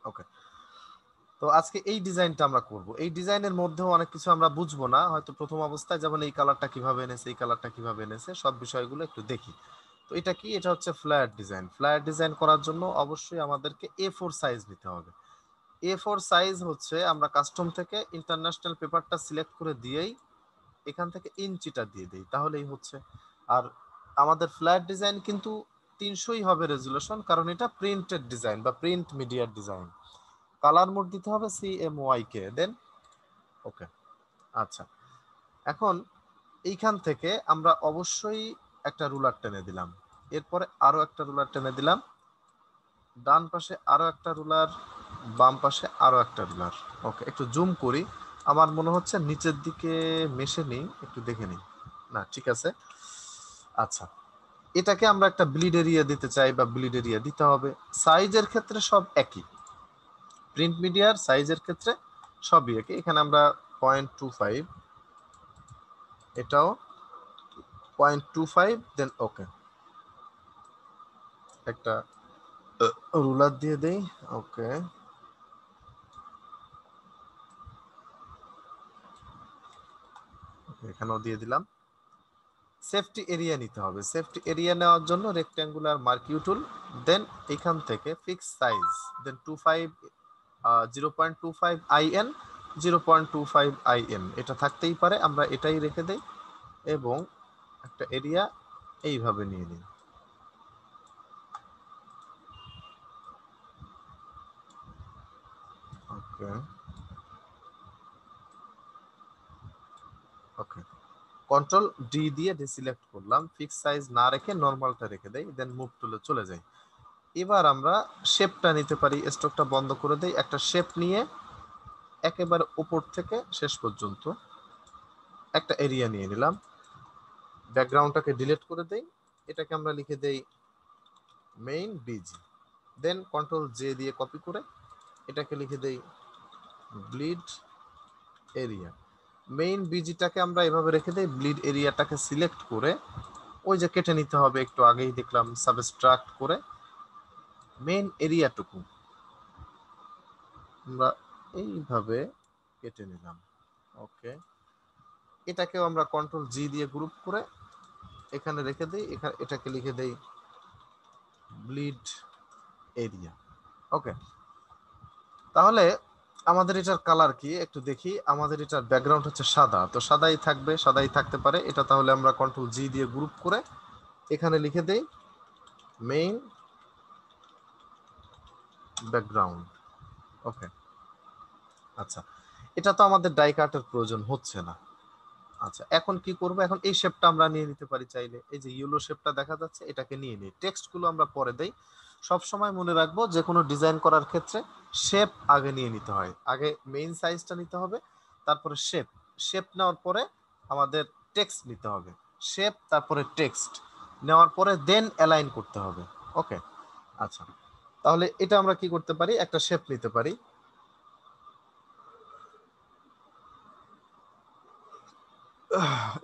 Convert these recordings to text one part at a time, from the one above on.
ওকে, তো আজকে এই ডিজাইনটা আমরা করব। এই ডিজাইনের মধ্যেও অনেক কিছু আমরা বুঝবো না হয়তো প্রথম অবস্থায়, যেমন এই কালারটা কিভাবে এনেছে, এই কালারটা কিভাবে এনেছে, সব বিষয়গুলো একটু দেখি। তো এটা কি? এটা হচ্ছে ফ্ল্যাট ডিজাইন। ফ্ল্যাট ডিজাইন করার জন্য অবশ্যই আমাদেরকে A4 সাইজ নিতে হবে। A4 সাইজ হচ্ছে আমরা কাস্টম থেকে ইন্টারন্যাশনাল পেপারটা সিলেক্ট করে দিয়েই এখান থেকে ইঞ্চিটা দিয়ে দিই, তাহলেই হচ্ছে। আর আমাদের ফ্ল্যাট ডিজাইন কিন্তু 300ই হবে রেজুলেশন, কারণ এটা প্রিন্টেড ডিজাইন বা প্রিন্ট মিডিয়ার ডিজাইন। কালার মোড দিতে হবে CMYK, দেন ওকে। আচ্ছা, এখন এইখান থেকে আমরা অবশ্যই একটা রুলার টেনে দিলাম, এরপরে আরো একটা রুলার টেনে দিলাম, ডান পাশে আরো একটা রুলার, বাম পাশে আরো একটা রুলার। ওকে, একটু জুম করি, আমার মনে হচ্ছে নিচের দিকে মেশে নেই, একটু দেখে নিই। না, ঠিক আছে। আচ্ছা, এটাকে আমরা একটা ব্লিড এরিয়া দিতে চাই বা ব্লিড এরিয়া দিতে হবে। সাইজের ক্ষেত্রে সব একই, প্রিন্ট মিডিয়ার সাইজের ক্ষেত্রে সবই একই। এখানে আমরা 0.25, এটাও 0.25, দেন ওকে, একটা রুলার দিয়ে দেই। ওকে, এখানেও দিয়ে দিলাম। সেফটি এরিয়া নিতে হবে। সেফটি এরিয়া নেওয়ার জন্য রেক্ট্যাঙ্গুলার মার্কিউ টুল, দেন এখান থেকে fix size, then 0.25 IN, 0.25 IN, এটা থাকতেই পারে, আমরা এটাই রেখে দেই এবং একটা এরিয়া এইভাবে নিয়ে নিই। ওকে ওকে, কন্ট্রোল ডি দিয়ে ডিসিলেক্ট করলাম, ফিক্স সাইজ না রেখে নর্মালটা রেখে দেই, দেন মুভ টুলে চলে যাই। এবার আমরা শেপটা নিতে পারি, স্ট্রোকটা বন্ধ করে দেই, একটা শেপ নিয়ে একেবারে উপর থেকে শেষ পর্যন্ত একটা এরিয়া নিয়ে নিলাম। ব্যাকগ্রাউন্ডটাকে ডিলিট করে দেই, এটাকে আমরা লিখে দেই মেইন বিজি, দেন কন্ট্রোল জে দিয়ে কপি করে এটাকে লিখে দেই ব্লিড এরিয়া। মেইন বিজিটাকে আমরা এভাবে রেখে দেই, ব্লিড এরিয়াটাকে সিলেক্ট করে ওই যে কেটে নিতে হবে, একটু আগেই দেখলাম, সাবস্ট্রাক্ট করে মেইন এরিয়াটুকু আমরা এইভাবে কেটে নিলাম। ওকে, এটাকেও আমরা কন্ট্রোল জি দিয়ে গ্রুপ করে এখানে রেখে দেই, এখানে এটাকে লিখে দেই ব্লিড এরিয়া। ওকে, তাহলে আমাদের এটার কালার কি একটু দেখি। আমাদের এটার ব্যাকগ্রাউন্ড হচ্ছে সাদা, তো সাদাই থাকবে, সাদাই থাকতে পারে এটা। তাহলে আমরা কন্ট্রোল জি দিয়ে গ্রুপ করে এখানে লিখে দেই মেইন ব্যাকগ্রাউন্ড। ওকে, আচ্ছা, এটা তো আমাদের ডাই কাটের প্রয়োজন হচ্ছে না। আচ্ছা, এখন কি করব? এখন এই শেপটা আমরা নিয়ে নিতে পারি চাইলে, এই যে ইয়েলো শেপটা দেখা যাচ্ছে, এটাকে নিয়ে নিই। টেক্সট গুলো আমরা পরে দেই। সব সময় মনে রাখবো যে কোনো ডিজাইন করার ক্ষেত্রে শেপ আগে নিয়ে নিতে হয়। আগে মেইন সাইজটা নিতে হবে, তারপরে শেপ, শেপ নেওয়ার পরে আমাদের টেক্সট নিতে হবে, শেপ তারপরে টেক্সট নেওয়ার পরে দেন অ্যালাইন করতে হবে। ওকে, আচ্ছা, তাহলে এটা আমরা কি করতে পারি, একটা শেপ নিতে পারি।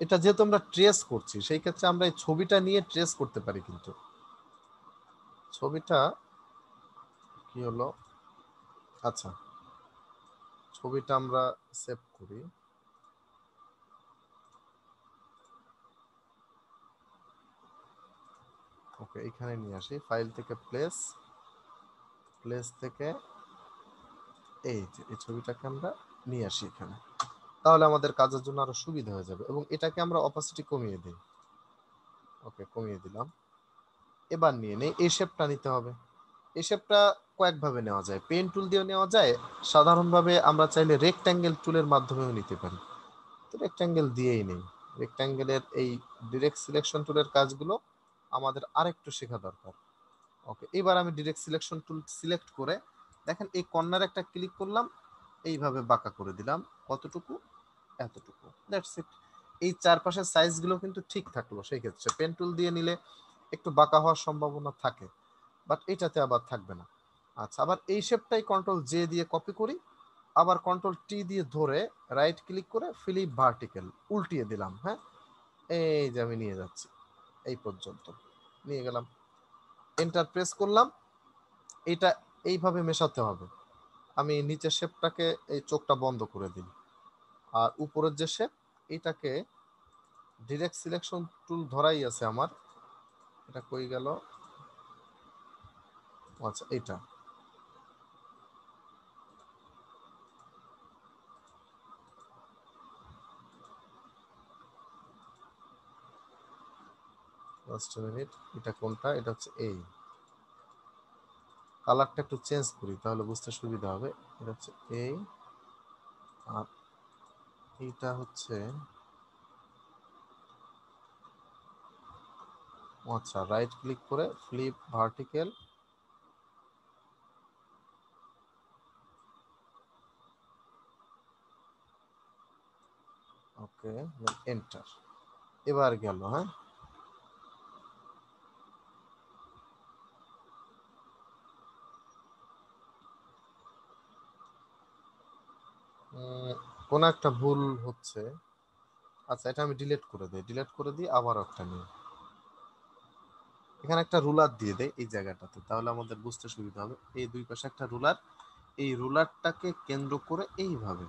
এটা যেহেতু আমরা ট্রেস করছি, সেই ক্ষেত্রে আমরা এই ছবিটা নিয়ে ট্রেস করতে পারি, কিন্তু ছবিটা কি হলো? আচ্ছা, ছবিটা আমরা সেভ করি। ওকে, এখানে নিয়ে আসি, ফাইল থেকে প্লেস, প্লেস থেকে এই যে এই ছবিটাকে আমরা নিয়ে আসি এখানে। তাহলে আমাদের কাজের জন্য আরো সুবিধা হয়ে যাবে। এবং এটাকে আমরা অপাসিটি কমিয়ে দিই। ওকে, কমিয়ে দিলাম। এবার নিয়ে নেই, এই শেপটা নিতে হবে। এই শেপটা কয়েকভাবে নেওয়া যায়, পেন টুল দিয়েও নেওয়া যায়, সাধারণভাবে আমরা চাইলে রেক্ট্যাঙ্গেল টুলের মাধ্যমেও নিতে পারি। তো রেক্ট্যাঙ্গেল দিয়েই নেই। রেক্ট্যাঙ্গেলের এই ডিরেক্ট সিলেকশন টুলের কাজগুলো আমাদের আরেকটু শেখা দরকার। ওকে, এবার আমি ডিরেক্ট সিলেকশন টুল সিলেক্ট করে দেখেন এই কর্নার একটা ক্লিক করলাম, এইভাবে বাঁকা করে দিলাম, কতটুকু? এতটুকু, দ্যাটস ইট। এই চারপাশের সাইজগুলো কিন্তু ঠিক থাকলো। সেই ক্ষেত্রে পেন টুল দিয়ে নিলে একটু বাঁকা হওয়ার সম্ভাবনা থাকে, বাট এটাতে আবার থাকবে না। আচ্ছা, আবার এই শেপটাই কন্ট্রোল জে দিয়ে কপি করি, আবার কন্ট্রোল টি দিয়ে ধরে রাইট ক্লিক করে ফিলিপ ভার্টিক্যাল উল্টিয়ে দিলাম। হ্যাঁ, এই যে আমি নিয়ে যাচ্ছি, এই পর্যন্ত নিয়ে গেলাম, এন্টার প্রেস করলাম। এটা এইভাবে মেশাতে হবে। আমি নিচের শেপটাকে এই চোখটা বন্ধ করে দিই, আর উপরের যে শেপ এটাকে ডিরেক্ট সিলেকশন টুল ধরাই আছে আমার, এটা কই গেল, আচ্ছা এটা জাস্ট মিনিট, এটা কোনটা, এটা হচ্ছে এই কালারটা একটু চেঞ্জ করি তাহলে বুঝতে সুবিধা হবে। এটা হচ্ছে এই, আর এইটা হচ্ছে, আচ্ছা রাইট ক্লিক করে ফ্লিপ ভার্টিক্যাল, ওকে এন্টার, এবার গেল। হ্যাঁ কোন একটা ভুল হচ্ছে, আচ্ছা এটা আমি ডিলিট করে দিই, ডিলিট করে দিই, আবার একটা নিই, এখানে একটা রুলার দিয়ে দেয় এই জায়গাটাতে, তাহলে আমাদের বুঝতে সুবিধা হবে। এই দুই পাশে একটা রুলার, এই রুলারটাকে কেন্দ্র করে এইভাবে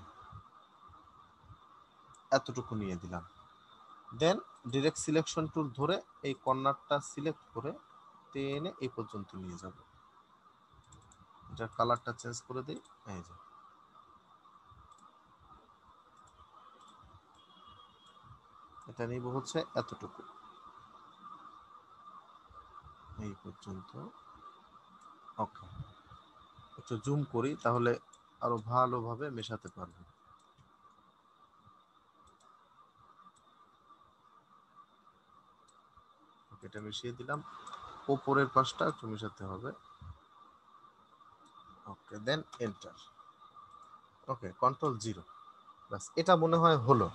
এতটুকু নিয়ে দিলাম, দেন ডিরেক্ট সিলেকশন টুল ধরে এই কর্নারটা সিলেক্ট করে টেনে এই পর্যন্ত নিয়ে যাব। এটার কালারটা চেঞ্জ করে দিই, এই যে এটা নিব হচ্ছে এতটুকু, এই পর্যন্ত। ওকে, একটু জুম করি তাহলে আরো ভালোভাবে মেশাতে পারবো। এটা মিশিয়ে দিলাম, উপরের পাশটা একটু মেশাতে হবে। ওকে দেন এন্টার, ওকে কন্ট্রোল 0, বাস এটা মনে হয় হলো।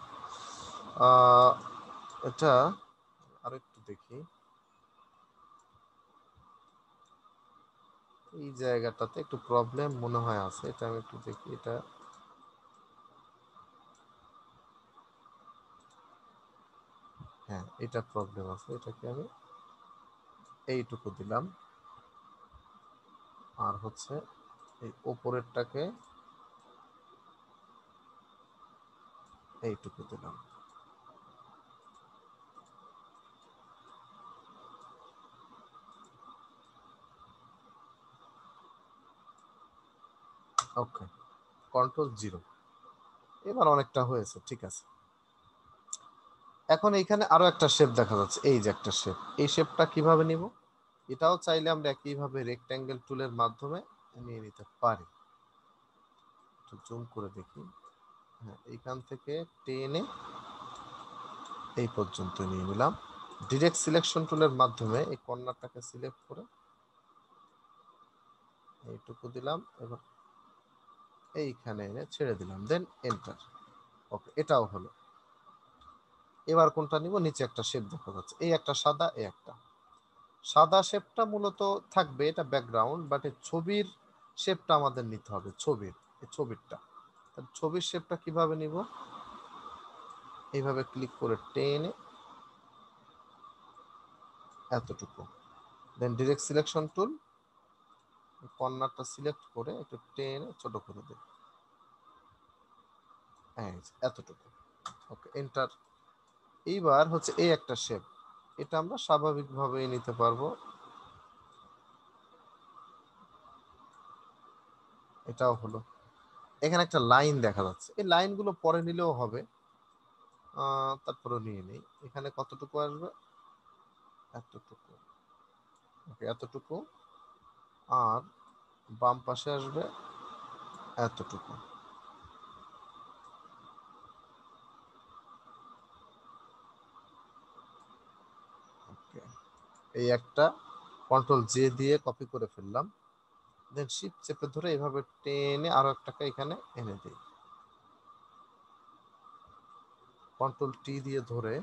এটা আরো একটু দেখি, এই জায়গাটাতে একটু প্রবলেম মনে হয় আছে, এটা আমি একটু দেখি। এটা হ্যাঁ এটা প্রবলেম আছে, এটাকে আমি এইটুকু দিলাম, আর হচ্ছে এই উপরেরটাকে এইটুকু দিলাম। ওকে কন্ট্রোল 0, এবার অনেকটা হয়েছে, ঠিক আছে। এখন এইখানে আরো একটা শেপ দেখা যাচ্ছে, এই যে একটা শেপ, এই শেপটা কিভাবে নিব, এটাও চাইলে আমরা একইভাবে রেক্ট্যাঙ্গেল টুলের মাধ্যমে নিয়ে নিতে পারি। একটু জুম করে দেখি, হ্যাঁ এইখান থেকে টেনে এই পর্যন্ত নিয়ে নিলাম, ডিরেক্ট সিলেকশন টুলের মাধ্যমে এই কর্নারটাকে সিলেক্ট করে এইটুকু দিলাম, এবং এইখানে এনে ছেড়ে দিলাম, দেন এন্টার। ওকে এটাও হলো। এবার কোনটা নিব, নিচে একটা শেপ দেখা যাচ্ছে, এই একটা সাদা, এই একটা সাদা শেপটা মূলত থাকবে, এটা ব্যাকগ্রাউন্ড, বাট এই ছবির শেপটা আমাদের নিতে হবে, ছবির এই ছবিরটা। ছবির শেপটা কিভাবে নিব, এইভাবে ক্লিক করে টেনে এতটুকু, দেন ডিরেক্ট সিলেকশন টুল, কর্নারটা সিলেক্ট করে একটু টেনে ছোট করে দেব, এতটুকু। ওকে এন্টার। এইবার হচ্ছে এই একটা শেপ, এটা আমরা স্বাভাবিকভাবে নিতে পারবো, এটাও হলো। এখানে একটা লাইন দেখা যাচ্ছে, এই লাইনগুলো পরে নিলেও হবে, তারপরে নিয়ে নেই। এখানে কতটুকু আসবে, এতটুকু, ওকে এতটুকু, আর বাম পাশে আসবে এতটুকু। ওকে এই একটা কন্ট্রোল জে দিয়ে কপি করে ফেললাম, দেন শিফট চেপে ধরে এইভাবে টেনে আরো একটাকে এখানে এনে দিই, কন্ট্রোল টি দিয়ে ধরে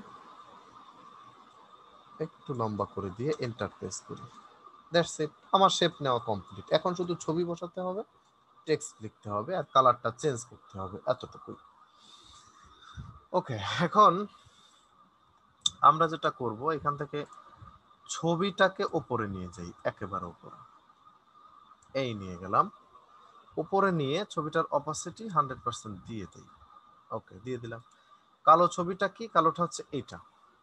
একটু লম্বা করে দিয়ে এন্টার প্রেস করি, দ্যাটস ইট, আমার শেপ নেওয়া কমপ্লিট। এখন শুধু ছবি বসাতে হবে, টেক্সট লিখতে হবে, আর কালারটা চেঞ্জ করতে হবে, এতটুকুই। ওকে এখন আমরা যেটা করব, এখান থেকে ছবিটাকে ওপরে নিয়ে যাই, একেবারে ওপরে, এই নিয়ে গেলাম, উপরে নিয়ে ছবিটার অপাসিটি 100% দিয়ে দিই। ওকে, দিয়ে দিলাম। কালো ছবিটা কি? কালোটা হচ্ছে এটা।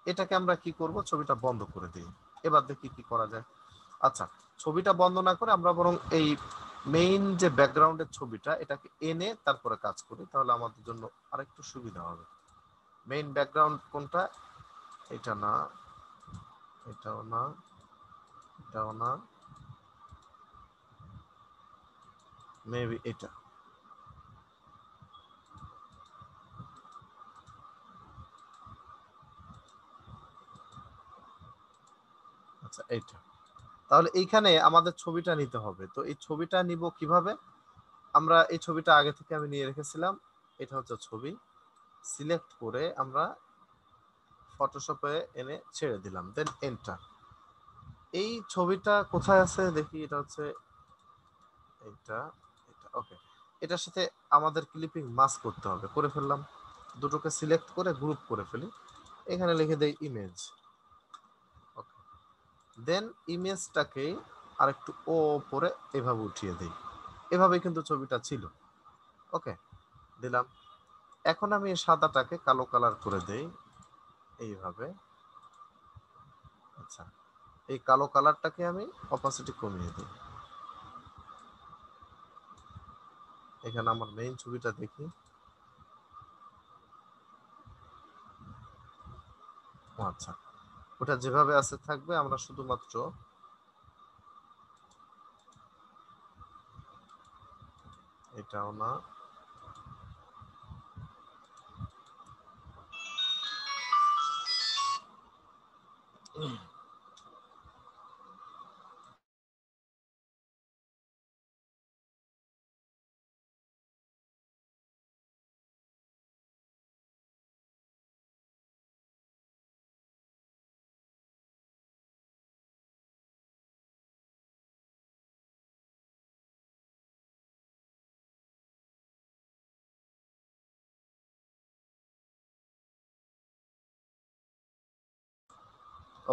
এটাকে আমরা কি করব? ছবিটা বন্ধ করে দিই। এবার দেখি কি করা যায়। আচ্ছা, ছবিটা বন্ধ না করে আমরা বরং এই মেইন যে ব্যাকগ্রাউন্ডের ছবিটা, এটাকে এনে তারপরে কাজ করি, তাহলে আমাদের জন্য আরেকটু সুবিধা হবে। মেইন ব্যাকগ্রাউন্ড কোনটা? এটা না, এটাও না, এটাও না, মেবি এটা। আচ্ছা, এইটা। তাহলে এইখানে আমাদের ছবিটা নিতে হবে। তো এই ছবিটা নিব কিভাবে? আমরা এই ছবিটা আগে থেকে আমি নিয়ে রেখেছিলাম। এটা হচ্ছে ছবি। সিলেক্ট করে আমরা ফটোশপে এনে ছেড়ে দিলাম, দেন এন্টার। এই ছবিটা কোথায় আছে দেখি। এটা হচ্ছে এটা, এটা। ওকে, এটার সাথে আমাদের ক্লিপিং মাস্ক করতে হবে। করে ফেললাম। দুটোকে সিলেক্ট করে গ্রুপ করে ফেলি। এখানে লিখে দেই ইমেজ। ওকে, দেন ইমেজটাকে আরেকটু ওপরে এভাবে উঠিয়ে দেই। এভাবে কিন্তু ছবিটা ছিল। ওকে, দিলাম। এখন আমি এই সাদাটাকে কালো কালার করে দেই এইভাবে। আচ্ছা, এই কালো কালারটাকে আমি অপাসিটি কমিয়ে দিই। এখানে আমার মেইন ছবিটা দেখি। আচ্ছা, ওটা যেভাবে আছে থাকবে। আমরা শুধুমাত্র এটাও না,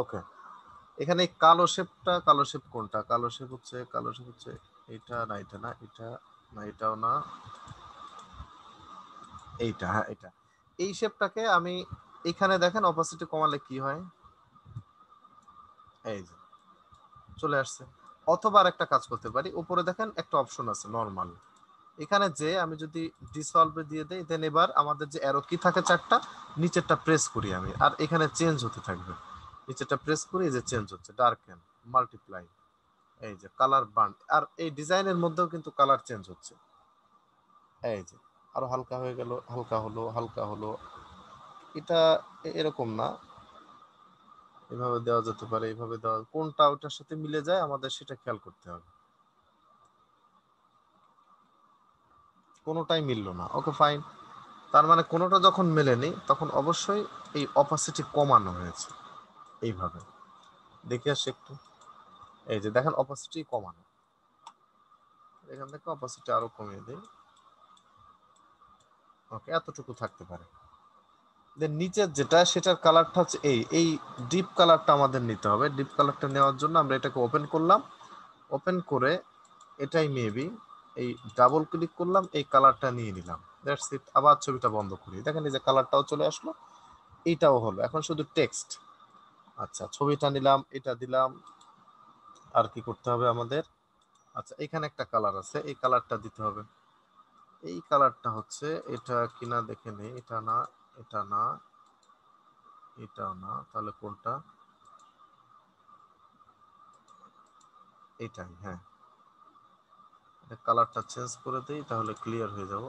ওকে। এখানে কালো শেপটা, কালো শেপ কোনটা? কালো শেপ হচ্ছে, কালো শেপ হচ্ছে এটা না, এটা না, এটা না, এটাও না, এইটা। হ্যাঁ, এটা। এই শেপটাকে আমি এখানে দেখেন অপাসিটি কমালে কি হয়, এই যে চলে আসছে। অথবা আর একটা কাজ করতে পারি, উপরে দেখেন একটা অপশন আছে নরমাল। এখানে যে আমি যদি ডিসলভে দিয়ে দেই, দেন এবার আমাদের যে অ্যারো কি থাকে চারটা, নিচেরটা প্রেস করি আমি, আর এখানে চেঞ্জ হতে থাকবে। নিচেরটা প্রেস করি, এই যে চেঞ্জ হচ্ছে, ডার্কেন, মাল্টিপ্লাই, এই যে কালার বান্ড। আর এই ডিজাইনের মধ্যেও কিন্তু কালার চেঞ্জ হচ্ছে। এই যে আরো হালকা হয়ে গেল, হালকা হলো, হালকা হলো। এটা এরকম না, এভাবে দেওয়া যেতে পারে, এইভাবে দেওয়া। কোনটা ওটার সাথে মিলে যায় আমাদের সেটা খেয়াল করতে হবে। কোনোটাই মিললো না। ওকে, ফাইন। তার মানে কোনোটা যখন মেলেনি তখন অবশ্যই এই অপাসিটি কমানো হয়েছে। এইভাবে দেখে আসি একটু। এই যে দেখেন অপাসিটি কমানো। এখান থেকে অপাসিটি আরো কমিয়ে দিই। ওকে, এতটুকু থাকতে পারে। দেন নিচের যেটা, সেটার কালারটা হচ্ছে এই এই ডিপ কালারটা আমাদের নিতে হবে। ডিপ কালারটা নেওয়ার জন্য আমরা এটাকে ওপেন করলাম। ওপেন করে এটাই মেবি এই ডাবল ক্লিক করলাম, এই কালারটা নিয়ে নিলাম। That's it. আবার ছবিটা বন্ধ করি, দেখেন এই যে কালারটাও চলে আসলো, এইটাও হলো। এখন শুধু টেক্সট। আচ্ছা, ছবিটা নিলাম, এটা দিলাম। আর কি করতে হবে আমাদের? আচ্ছা, এখানে একটা কালার আছে, এই কালারটা দিতে হবে। এই কালারটা হচ্ছে এটা কিনা দেখে নেই। এটা না, এটা না, এটাও না। তাহলে কোনটা? এটাই, হ্যাঁ। এটা কালারটা চেঞ্জ করে দিই, তাহলে ক্লিয়ার হয়ে যাব।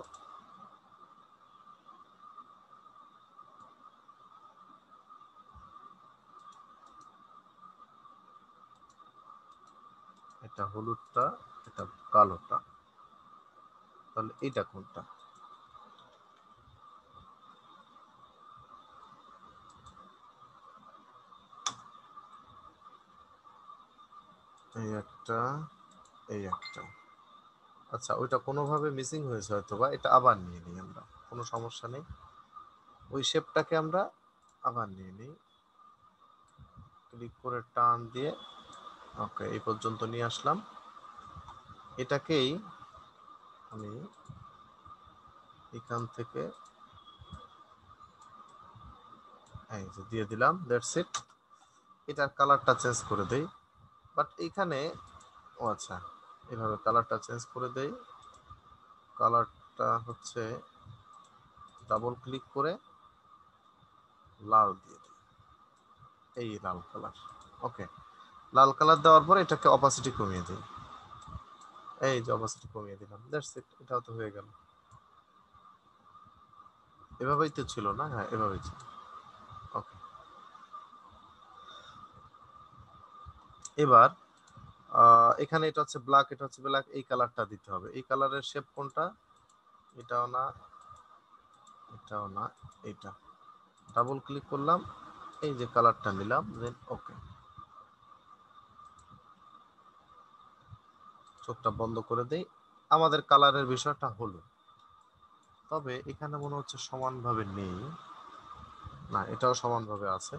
এটা হলুদটা, এটা কালোটা। তাহলে এটা কোনটা? এই একটা, এই একটা। আচ্ছা, ওইটা কোনোভাবে মিসিং হয়েছে হয়তো, বা এটা আবার নিয়ে নিই আমরা, কোনো সমস্যা নেই। ওই শেপটাকে আমরা আবার নিয়ে নিই, ক্লিক করে টান দিয়ে। ওকে, এই পর্যন্ত নিয়ে আসলাম। এটাকেই আমি এখান থেকে এই যে দিয়ে দিলাম, দ্যাটস ইট। এটার কালারটা চেঞ্জ করে দেই, বাট এইখানে ও আচ্ছা, এভাবে কালারটা চেঞ্জ করে দেই। কালারটা হচ্ছে ডাবল ক্লিক করে লাল দিয়ে দিই, এই লাল কালার। ওকে, লাল কালার দেওয়ার পরে এটাকে অপাসিটি কমিয়ে দিই, এই যে অপাসিটি কমিয়ে দিলাম, দ্যাটস ইট। এটাও তো হয়ে গেল। এভাবেই তো ছিল না? হ্যাঁ, এভাবেই ছিল। ওকে, এবার এখানে এটা হচ্ছে ব্ল্যাক, এটা হচ্ছে ব্ল্যাক, এই কালারটা দিতে হবে। এই কালারের শেপ কোনটা? এটাও না, এটাও না, এটা। ডাবল ক্লিক করলাম, এই যে কালারটা নিলাম, দেন ওকে। চোখটা বন্ধ করে দেই, আমাদের কালারের বিষয়টা হলো। তবে এখানে মনে হচ্ছে সমানভাবে নেই, না এটাও সমানভাবে আছে।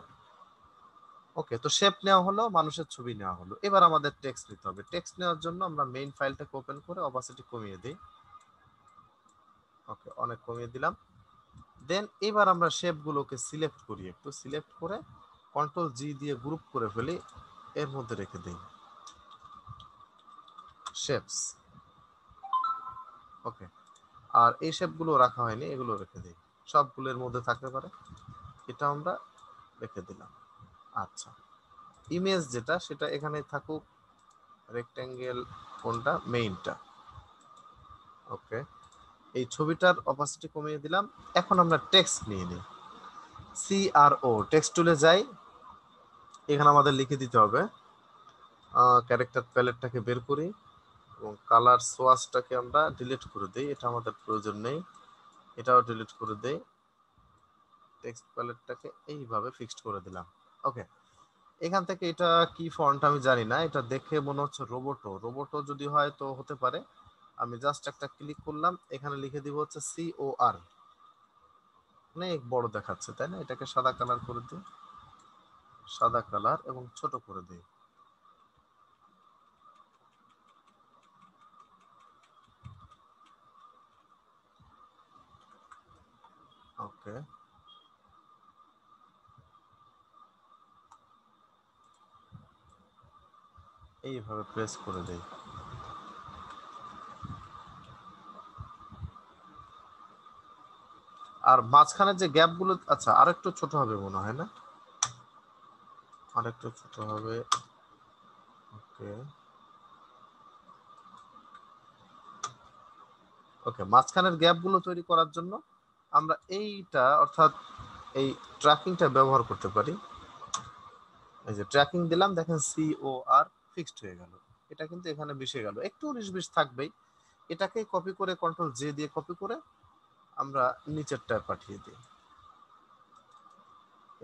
ওকে, তো শেপ নেওয়া হলো, মানুষের ছবি নেওয়া হলো। এবার আমাদের টেক্সট নিতে হবে। টেক্সট নেওয়ার জন্য আমরা মেইন ফাইলটাকে ওপেন করে অপাসিটি কমিয়ে দিই। ওকে, অনেক কমিয়ে দিলাম। দেন এবার আমরা শেপগুলোকে সিলেক্ট করি, একটু সিলেক্ট করে কন্ট্রোল জি দিয়ে গ্রুপ করে ফেলি, এর মধ্যে রেখে দিই শেপস। ওকে, আর এই শেপগুলো রাখা হয়নি, এগুলো রেখে দিই, সবগুলোর মধ্যে থাকতে পারে, এটা আমরা রেখে দিলাম। আচ্ছা, ইমেজ যেটা সেটা এখানে থাকুক, রেক্ট্যাঙ্গেল কোনটা? মেইনটা। ওকে, এই ছবিটার অপাসিটি কমিয়ে দিলাম। এখন আমরা টেক্সট নিয়ে নিই, সিআরও টেক্সট টুলে যাই। এখানে আমাদের লিখে দিতে হবে, ক্যারেক্টার প্যালেটটাকে বের করি এবং কালার সোয়াসটাকে আমরা ডিলিট করে দিই, এটা আমাদের প্রয়োজন নেই, এটাও ডিলিট করে দেই। টেক্সট প্যালেটটাকে এইভাবে ফিক্সড করে দিলাম। ওকে, এখান থেকে এটা কি ফন্ট আমি জানি না, এটা দেখে মনে হচ্ছে রোবোটো। রোবোটো যদি হয় তো হতে পারে। আমি জাস্ট একটা ক্লিক করলাম, এখানে লিখে দিব হচ্ছে COR। অনেক বড় দেখাচ্ছে তাই না? এটাকে সাদা কালার করে দিই, সাদা কালার, এবং ছোট করে দিই। ওকে, এইভাবে প্রেস করে দেই। আর মাঝখানে যে গ্যাপ গুলো, আচ্ছা আরেকটু ছোট হবে মনে হয় না? আরেকটু ছোট হবে। ওকে, ওকে, মাঝখানের গ্যাপ গুলো তৈরি করার জন্য আমরা এইটা, অর্থাৎ এই ট্র্যাকিংটা ব্যবহার করতে পারি। এই যে ট্র্যাকিং দিলাম, দেখেন COR ফিক্সড হয়ে গেল। এটা কিন্তু এখানে মিশে গেল, একটু 19-20 থাকবেই। এটাকে কপি করে কন্ট্রোল জে দিয়ে কপি করে আমরা নিচেরটায় পাঠিয়ে দিই।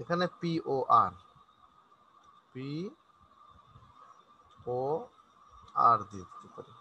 এখানে POR দিয়ে দিতে পারি।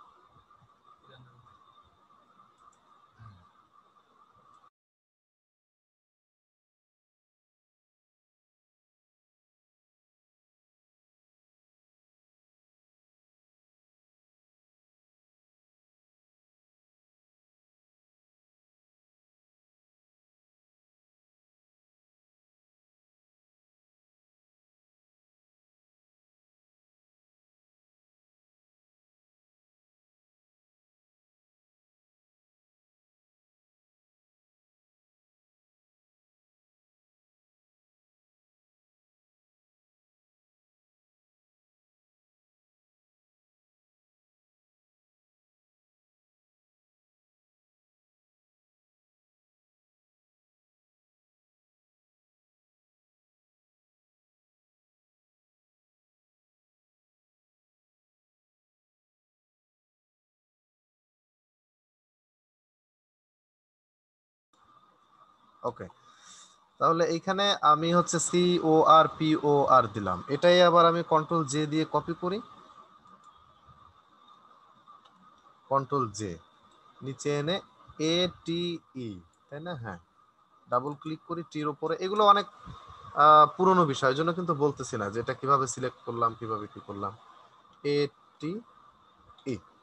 ওকে, তাহলে এইখানে আমি হচ্ছে COR দিলাম, এটাই আবার আমি কন্ট্রোল জে দিয়ে কপি করি, কন্ট্রোল জে নিচে এনে ATE, তাই না? হ্যাঁ, ডাবল ক্লিক করি টির উপরে। এগুলো অনেক পুরনো বিষয়, এই জন্য কিন্তু বলতেছি না যে এটা কিভাবে সিলেক্ট করলাম, কিভাবে কি করলাম। ATE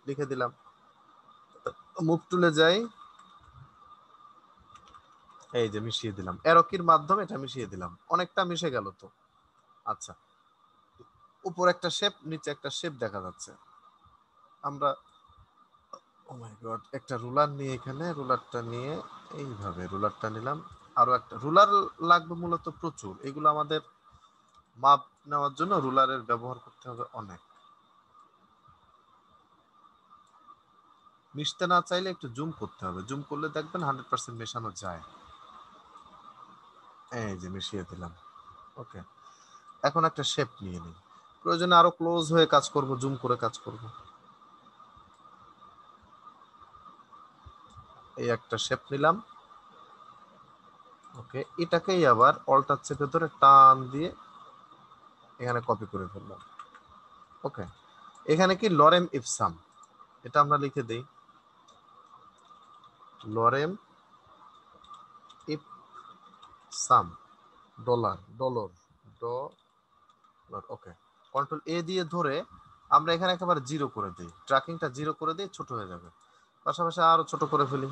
লিখে দিলাম, মুভ টুলে যাই, এই যে মিশিয়ে দিলাম, অ্যারো কির মাধ্যমে এটা মিশিয়ে দিলাম, অনেকটা মিশে গেল তো। আচ্ছা, উপর একটা শেপ, নিচে একটা শেপ দেখা যাচ্ছে। আমরা ও মাই গড, একটা রুলার নিয়ে, এখানে রুলারটা নিয়ে এইভাবে রুলারটা নিলাম। আরো একটা রুলার লাগবে মূলত প্রচুর, এগুলো আমাদের মাপ নেওয়ার জন্য রুলারের ব্যবহার করতে হবে অনেক। মিশতে না চাইলে একটু জুম করতে হবে, জুম করলে দেখবেন 100% মেশানো যায়। এই যে মিশিয়ে দিলাম। ওকে, এখন একটা শেপ নিয়ে নিই, প্রয়োজনে আরো ক্লোজ হয়ে কাজ করব, জুম করে কাজ করব। এই একটা শেপ নিলাম। ওকে, এটাকেই আবার অল্টার চেপে ধরে টান দিয়ে এখানে কপি করে ফেললাম। ওকে, এখানে কি লরেম ইপসাম, এটা আমরা লিখে দেই, lorem ipsum, dolor, dolor, dolor. Okay, control A দিয়ে ধরে আমরা এখানে একেবারে জিরো করে দিই, ট্র্যাকিংটা জিরো করে দিই, ছোট হয়ে যাবে। পাশাপাশি আরো ছোট করে ফেলি,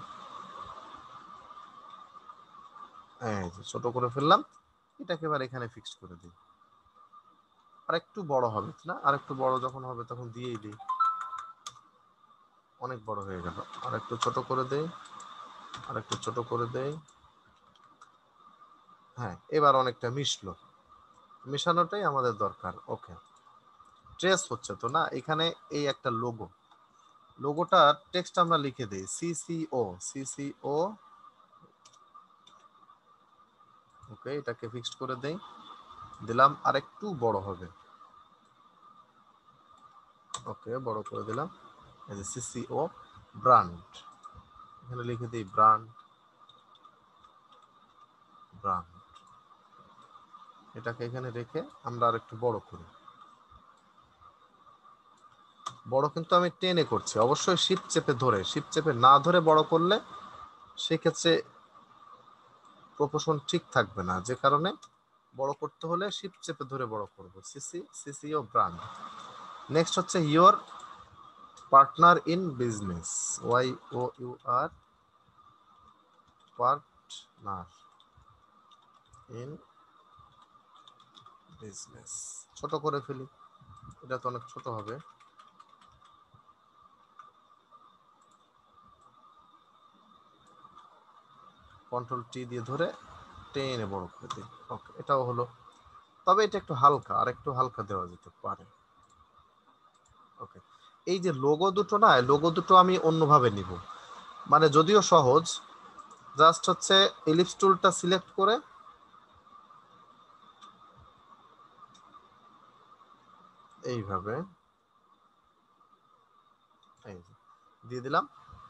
এই যে ছোট করে ফেললাম। এটাকে এবার এখানে ফিক্স করে দিই। আর একটু বড় হবে না, আর একটু বড় যখন হবে তখন দিয়েই দিই। অনেক বড় হয়ে গেল, আর একটু ছোট করে দেই, আর একটু ছোট করে দেই। হ্যাঁ, এবার অনেকটা মিশলো, মেশানোটাই আমাদের দরকার। ওকে, ট্রেস হচ্ছে তো না এখানে, এই একটা লোগো, লোগোটার টেক্সট আমরা লিখে দিই সিসিও, সিসিও। ওকে, এটাকে ফিক্সড করে দেই, দিলাম, আর একটু বড় হবে। ওকে, বড় করে দিলাম। এই যে সিসিও ব্র্যান্ড, এখানে লিখে দিই ব্র্যান্ড, ব্র্যান্ড। এটাকে এখানে রেখে আমরা আর একটু বড় করি। বড় কিন্তু আমি টেনে করছি, অবশ্যই শিপ চেপে ধরে, শিপ চেপে না ধরে বড় করলে সেক্ষেত্রে প্রপোর্শন ঠিক থাকবে না, যে কারণে বড় করতে হলে শিপ চেপে ধরে বড় করব। CCO brand. নেক্সট হচ্ছে your partner in business, Y O U R, partner in business. ছোট করে ফেলি, এটা তো অনেক ছোট হবে। কন্ট্রোল টি দিয়ে ধরে টেনে বড় করে দিই। ওকে, এটাও হলো, তবে এটা একটু হালকা, আর একটু হালকা দেওয়া যেতে পারে। ওকে, এই যে লোগো দুটো না, লোগো দুটো আমি অন্যভাবে নিব, মানে যদিও সহজ, জাস্ট হচ্ছে এলিপস টুলটা সিলেক্ট করে এইভাবে এই যে দিয়ে দিলাম।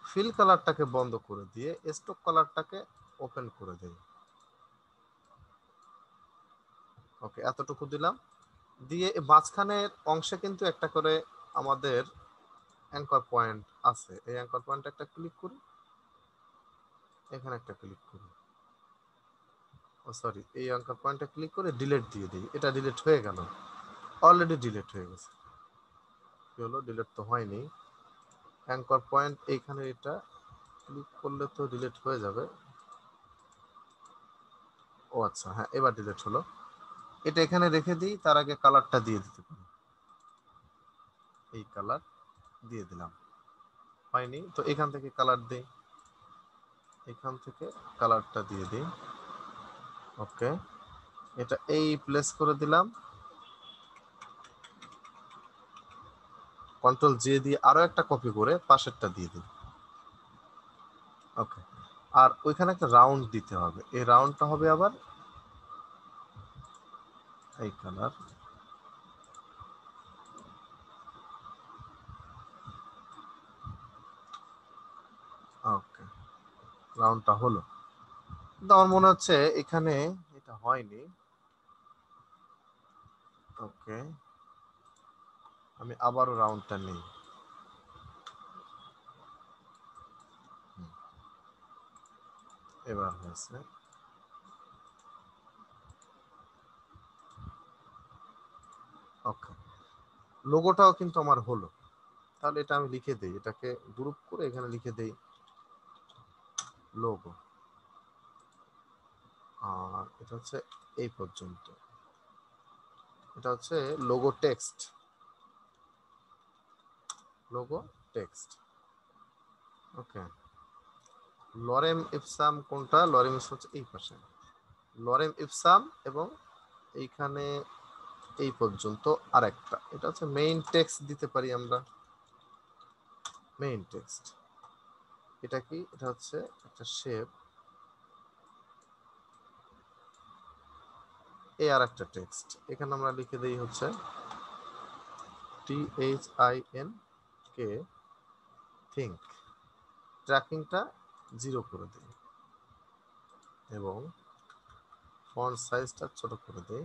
ফিল কালারটাকে বন্ধ করে দিয়ে স্টক কালারটাকে ওপেন করে দেই। ওকে, এতটুকু দিলাম, দিয়ে মাঝখানের অংশে কিন্তু একটা করে আমাদের অ্যাঙ্কর পয়েন্ট আছে, এই অ্যাঙ্কর পয়েন্ট একটা ক্লিক করি, এখানে একটা ক্লিক করি, ও সরি, এই অ্যাঙ্কর পয়েন্টটা ক্লিক করে ডিলিট দিয়ে দিই। এটা ডিলিট হয়ে গেল, অলরেডি ডিলিট হয়ে গেছে। কি হলো, ডিলিট তো হয়নি। অ্যাঙ্কর পয়েন্ট এইখানে, এটা ক্লিক করলে তো ডিলিট হয়ে যাবে। ও আচ্ছা, হ্যাঁ, এবার ডিলিট হলো। এটা এখানে রেখে দিই, তার আগে কালারটা দিয়ে দিতে পারি, এই কালার দিয়ে দিলাম। হয়নি তো এখান থেকে কালার দেই, এখান থেকে কালারটা দিয়ে দিই। ওকে, এটা এই প্লেস করে দিলাম, কন্ট্রোল জে দিয়ে আরো একটা কপি করে পাশেরটা দিয়ে দিই। ওকে, আর ওইখানে একটা রাউন্ড দিতে হবে, এই রাউন্ডটা হবে আবার এই কালার। ওকে, রাউন্ডটা হলো, কিন্তু আমার মনে হচ্ছে এখানে এটা হয়নি। ওকে, আমি আবারও রাউন্ডটা নিই। এবার হয়েছে। ওকে, লোগোটাও কিন্তু আমার হলো। তাহলে এটা আমি লিখে দেই, এটাকে গ্রুপ করে এখানে লিখে দেই লোগো। আর এটা হচ্ছে এই পর্যন্ত, এটা হচ্ছে লোগো টেক্সট, লোগো টেক্সট। ওকে, লরেম ইপসাম কোনটা? লরেম ইপসাম হচ্ছে এই পাশে, লরেম ইপসাম, এবং এইখানে এই পর্যন্ত আরেকটা, এটা হচ্ছে মেইন টেক্সট দিতে পারি আমরা, মেইন টেক্সট। এটা কি? এটা হচ্ছে একটা শেপ, এই আর একটা টেক্সট, এখানে আমরা লিখে দেই হচ্ছে THINK, থিঙ্ক। ট্র্যাকিংটা 0 করে দিই এবং ফন্ট সাইজটা ছোট করে দেই।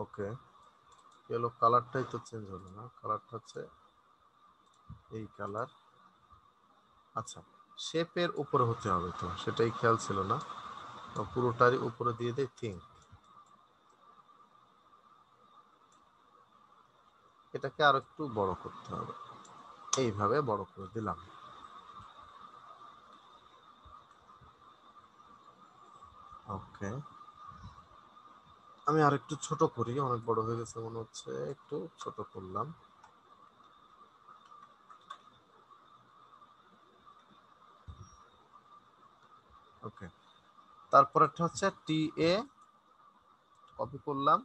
ওকে, এলো, কালারটাই তো চেঞ্জ হলো না, কালারটা হচ্ছে এই কালার। আচ্ছা, শেপের উপরে হতে হবে, তো সেটাই খেয়াল ছিল না, তো পুরোটারই উপরে দিয়ে দেই থিঙ্ক। এটাকে আর একটু বড় করতে হবে, এইভাবে বড় করে দিলাম। ওকে, আমি আর একটু ছোট করি, অনেক বড় হয়ে গেছে মনে হচ্ছে, একটু ছোট করলাম। ওকে, তারপরেরটা হচ্ছে TA, কপি করলাম,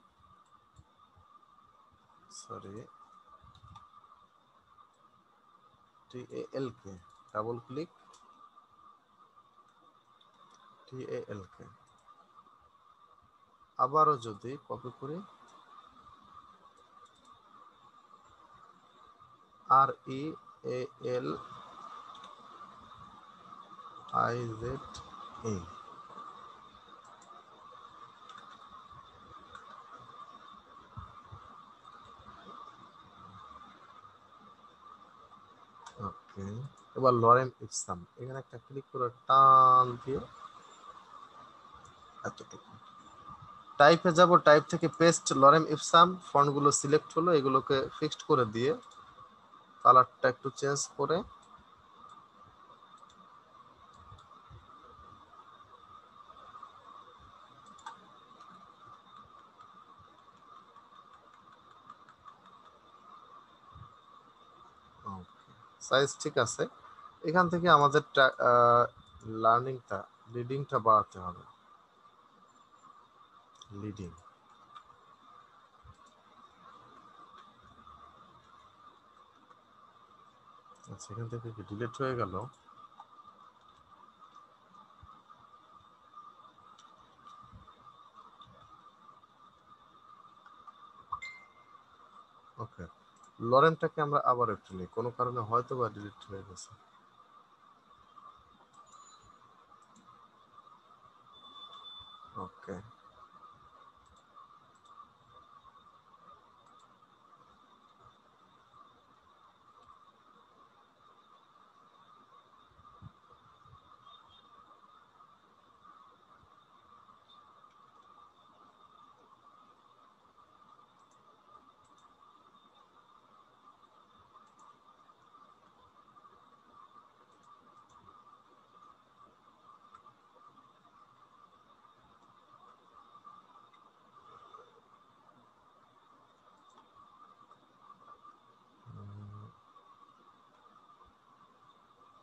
sorry, TALK, double click, TALK, আবারও যদি কপি করি, REALIZE। ওকে, এবার লরেম ইপসাম, এখানে একটা ক্লিক করে টান দিয়ে এতটুকু, টাইপে যাব, টাইপ থেকে পেস্ট লরেম ইপসাম, ফন্টগুলো সিলেক্ট হলো, এগুলোকে ফিক্সড করে দিয়ে কালারটা একটু চেঞ্জ করে সাইজ ঠিক আছে। এখান থেকে আমাদের লার্নিংটা, লিডিংটা বাড়াতে হবে, লিডিং। আচ্ছা, এখান থেকে কি ডিলিট হয়ে গেল? ওকে, লরেমটাকে আমরা আবার একটু নিই, কোনো কারণে হয়তো বা ডিলিট হয়ে গেছে। ওকে,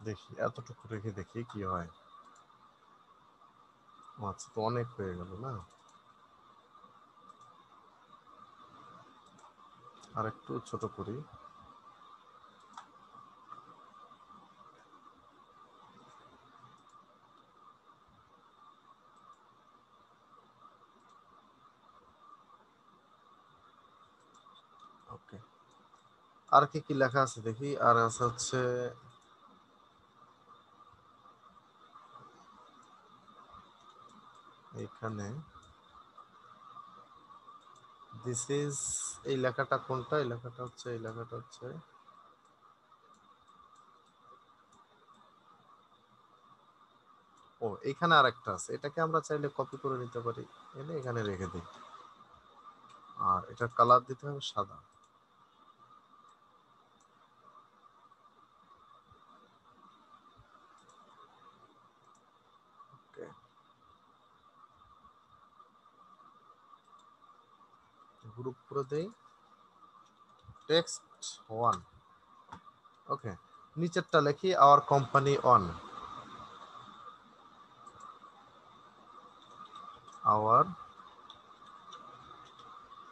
দেখি এতটুকু রেখে দেখি কি হয়। আচ্ছা, তো অনেক হয়ে গেল না, আর একটু ছোট করি। ওকে, আর কি কি লেখা আছে দেখি, আর আছে হচ্ছে এখানে দিস ইজ, এই লেখাটা কোনটা? এই লেখাটা হচ্ছে, এই লেখাটা হচ্ছে ও, এখানে আরেকটা আছে, এটাকে আমরা চাইলে কপি করে নিতে পারি, এনে এখানে রেখে দিই। আর এটার কালার দিতে হবে সাদা। ওকে, গ্রুপ করে দেই, টেক্সট 1। ওকে, নিচেরটা লিখি our company on, our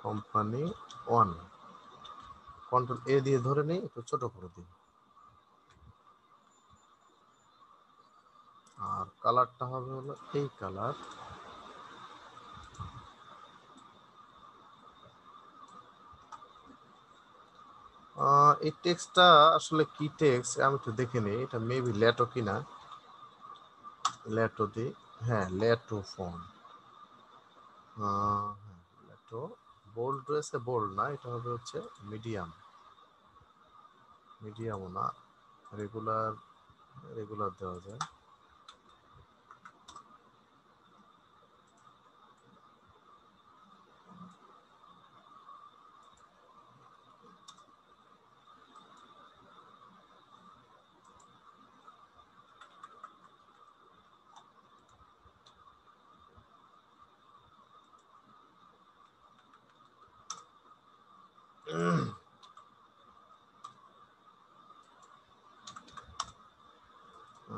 company on. Control A দিয়ে ধরে নেই, একটু ছোট করে দিই। আর কালারটা হবে হলো এই কালার। এই টেক্সটটা আসলে কি টেক্সট আমি একটু দেখে নিই, এটা মেবি ল্যাটো কিনা। ল্যাটো দি, হ্যাঁ ল্যাটো ফোন, ল্যাটো। বোল্ড রয়েছে, বোল্ড না, এটা হবে হচ্ছে মিডিয়াম, মিডিয়ামও না, রেগুলার, রেগুলার দেওয়া যায়।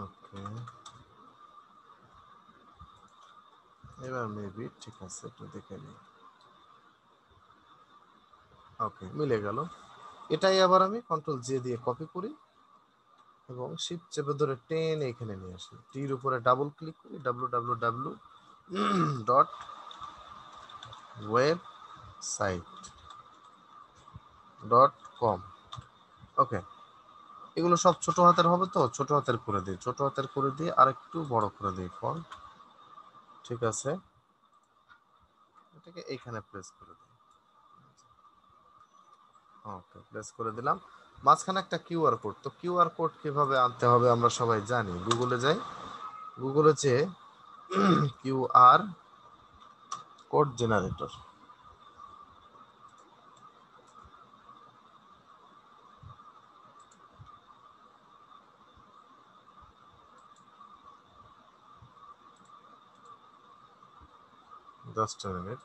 ওকে, এবার মেবি ঠিক আছে, একটু দেখে নিই। ওকে, মিলে গেল। এটাই আবার আমি কন্ট্রোল জে দিয়ে কপি করি এবং শিফট চেপে ধরে টেনে এখানে নিয়ে আসি, টির উপরে ডাবল ক্লিক করি, www.website.com। ওকে, এগুলো সব ছোট হাতের হবে, তো ছোট হাতের করে দিই, ছোট হাতের করে দিয়ে আর একটু বড় করে দিই ফন্ট। ঠিক আছে, এটাকে এইখানে প্লেস করে দিই। ওকে, প্লেস করে দিলাম। মাঝখানে একটা কিউআর কোড, তো কিউআর কোড কিভাবে আনতে হবে আমরা সবাই জানি, গুগলে যাই, গুগলে যে QR code generator, just minute.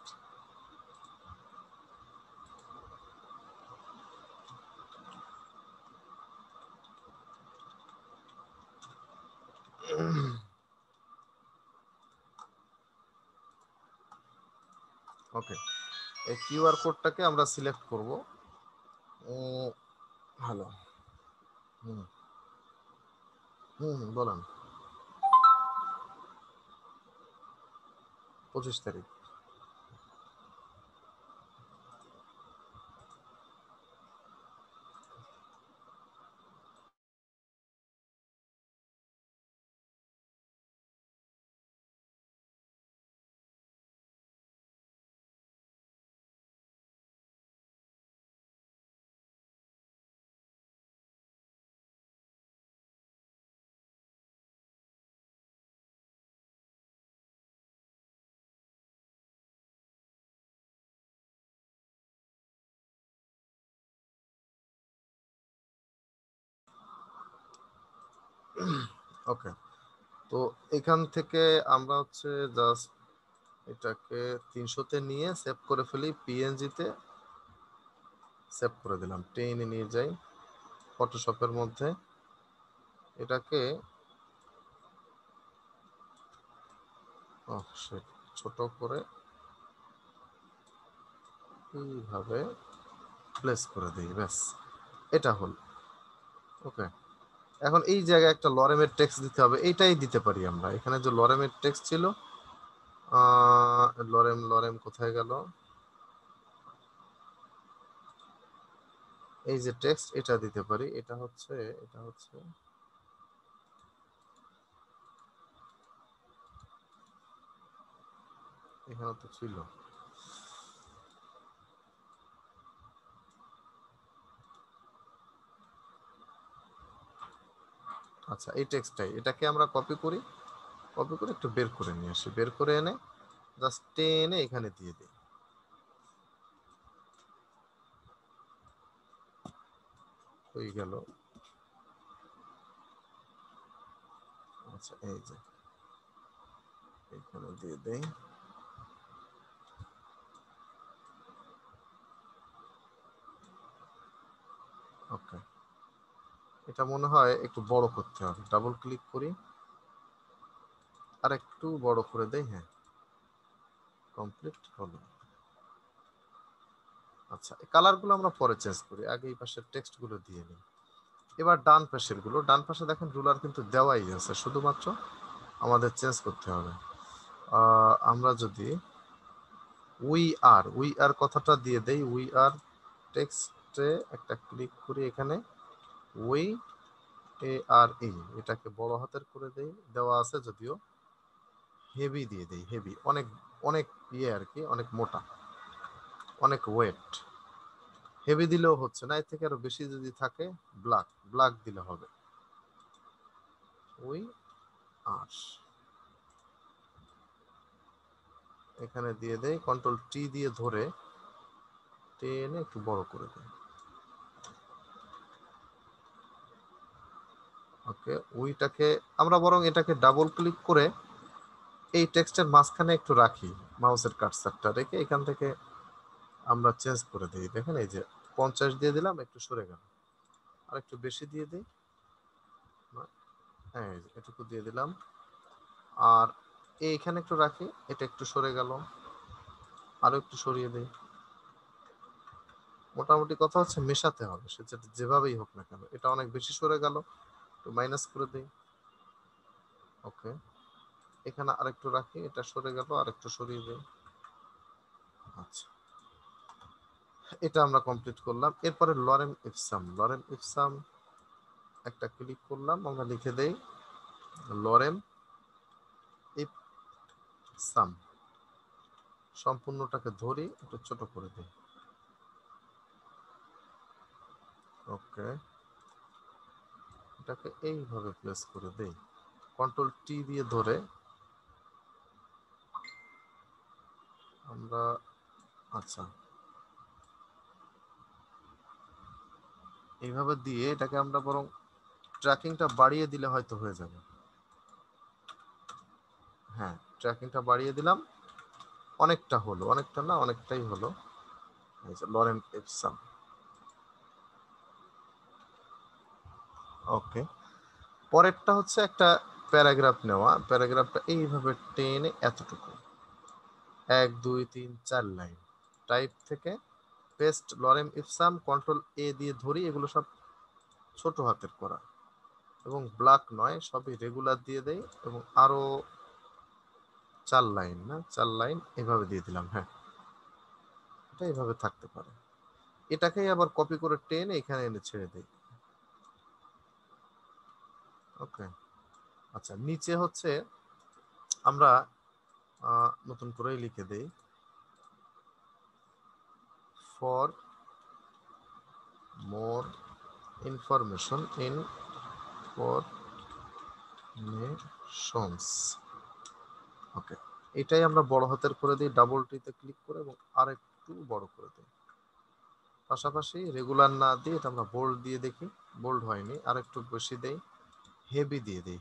Okay, এই কিউআর কোডটাকে আমরা সিলেক্ট করব। হ্যালো, হুম হুম, বলেন। 25 তারিখ। ওকে, তো এখান থেকে আমরা হচ্ছে জাস্ট এটাকে 300-তে নিয়ে সেভ করে ফেলি, পিএনজিতে সেভ করে দিলাম, টেনে নিয়ে যাই ফটোশপের মধ্যে, এটাকে ছোট করে এইভাবে প্লেস করে দিই, ব্যাস এটা হল। ওকে, এখন এই জায়গায় একটা লরেমের টেক্সট দিতে হবে, এইটাই দিতে পারি আমরা, এখানে যে লরেমের টেক্সট ছিল, লরেম, লরেম কোথায় গেল, এই যে টেক্সট, এটা দিতে পারি, এটা হচ্ছে, এটা হচ্ছে এখানে তো ছিল, আচ্ছা, এই টেক্সটটাই, এটাকে আমরা কপি করে একটু বের করে নিয়ে আসি, বের করে এনে জাস্ট টেনে এখানে দিয়ে দিই। হয়ে গেল। আচ্ছা, এই যে এখানে দিয়ে দেই। ওকে, এটা মনে হয় একটু বড় করতে হবে, ডাবল ক্লিক করি আর একটু বড় করে দেই। হ্যাঁ, কমপ্লিট হলো। আচ্ছা, এই কালারগুলো আমরা পরে চেঞ্জ করি, আগে এই পাশের টেক্সটগুলো দিয়ে নিই। এবার ডান পাশের গুলো, ডান পাশে দেখেন রুলার কিন্তু দেওয়াই আছে, শুধুমাত্র আমাদের চেঞ্জ করতে হবে। আমরা যদি উই আর কথাটা দিয়ে দেই, উই আর টেক্সটে একটা ক্লিক করি, এখানে উই ARE এটাকে বড় হাতের করে দেই, দেওয়া আছে যদিও। হেভি দিয়ে দেই, হেভি, অনেক অনেক আর কি, অনেক মোটা, অনেক ওয়েট। হেভি দিলেও হচ্ছে না, এর থেকে আরো বেশি যদি থাকে ব্ল্যাক দিলে হবে। উই আর এখানে দিয়ে দেই, কন্ট্রোল টি দিয়ে ধরে টেনে একটু বড় করে দেই। ওকে, উইটাকে আমরা বরং এটাকে ডাবল ক্লিক করে এই টেক্সটের মাঝখানে একটু রাখি, মাউসের কার্সারটা রেখে এখান থেকে আমরা চেঞ্জ করে দিই। দেখেন এই যে 50 দিয়ে দিলাম, একটু সরে গেল, আর একটু বেশি দিয়ে দিই। হ্যাঁ, এটুকু দিয়ে দিলাম, আর এইখানে একটু রাখি, এটা একটু সরে গেল, আরো একটু সরিয়ে দিই। মোটামুটি কথা হচ্ছে মেশাতে হবে, সে যেভাবেই হোক না কেন। এটা অনেক বেশি সরে গেল, একটু মাইনাস করে দিই। ওকে, এখানে আরেকটু রাখি, এটা সরে গেল, আরেকটু সরিয়ে দিই। আচ্ছা, এটা আমরা কমপ্লিট করলাম। এরপরে লরেম ইপসাম একটা ক্লিক করলাম, আমরা লিখে দেই লরেম ইপসাম, সম্পূর্ণটাকে ধরি, একটু ছোট করে দিই। ওকে, এটাকে এইভাবে প্লেস করে দেই, কন্ট্রোল টি দিয়ে ধরে আমরা। আচ্ছা, এইভাবে দিয়ে এটাকে আমরা বরং ট্র্যাকিংটা বাড়িয়ে দিলে হয়তো হয়ে যাবে। হ্যাঁ, ট্র্যাকিংটা বাড়িয়ে দিলাম, অনেকটা হলো, অনেকটা না, অনেকটাই হলো। এই যে লরেন ইপসাম। ওকে, পরেরটা হচ্ছে একটা প্যারাগ্রাফ নেওয়া, প্যারাগ্রাফটা এইভাবে টেনে এতটুকু, 1 2 3 4 লাইন, টাইপ থেকে paste lorem ipsum, control A দিয়ে ধরি, এগুলো সব ছোট হাতের করা এবং ব্ল্যাক নয়, সবই রেগুলার দিয়ে দেই, এবং আরো 4 লাইন, না 4 লাইন এভাবে দিয়ে দিলাম। হ্যাঁ, এটা এইভাবে থাকতে পারে। এটাকেই আবার কপি করে টেনে এখানে এনে ছেড়ে দিই। ওকে, আচ্ছা, নিচে হচ্ছে আমরা নতুন করেই লিখে দেই, ফর মোর ইনফরমেশন ওকে, এটাই আমরা বড় হাতের করে দিই, ডাবল টিতে ক্লিক করে, এবং আরেকটু বড় করে দিই। পাশাপাশি রেগুলার না দিয়ে এটা আমরা বোল্ড দিয়ে দেখি, বোল্ড হয়নি, আরেকটু বেশি দেই, হেভি দিয়ে দিই,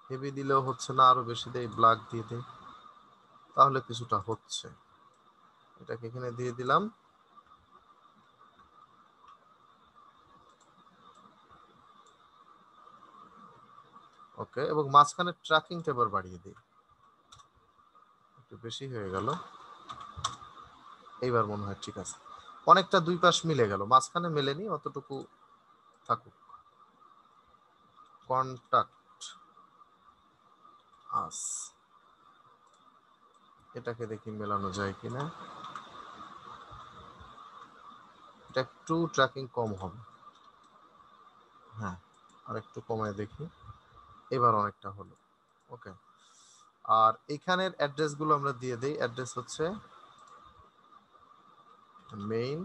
হেভি দিলেও হচ্ছে না, আরো বেশি দেই, ব্ল্যাক দিয়ে দিই, তাহলে কিছুটা হচ্ছে। এটাকে এখানে দিয়ে দিলাম। ওকে, এবং মাঝখানে ট্র্যাকিংটা এবার বাড়িয়ে দিই, একটু বেশি হয়ে গেল, এইবার মনে হয় ঠিক আছে। অনেকটা দুই পাশ মিলে গেল, মাঝখানে মেলেনি, অতটুকু থাকুক। কন্টাক্ট আস, এটাকে দেখি মেলানো যায় কিনা। এটা একটু ট্র্যাকিং কম হবে। হ্যাঁ, আর একটু কমায় দেখি, এবার অনেকটা হলো। ওকে, আর এখানের অ্যাড্রেস গুলো আমরা দিয়ে দেই। অ্যাড্রেস হচ্ছে মেইন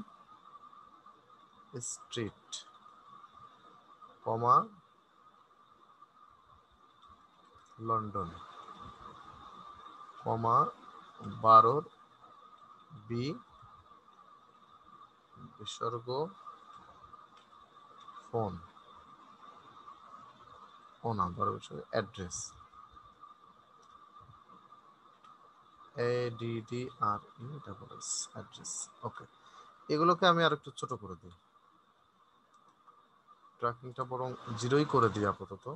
স্ট্রিট, কমা লন্ডন, কমা 12 বি বিসর্গ ফোন, ও না 12 বিসর্গ অ্যাড্রেস, ADDRE অ্যাড্রেস। ওকে, এগুলোকে আমি আর একটু ছোট করে দিই, ট্র্যাকিংটা বরং 0ই করে দিই আপাতত।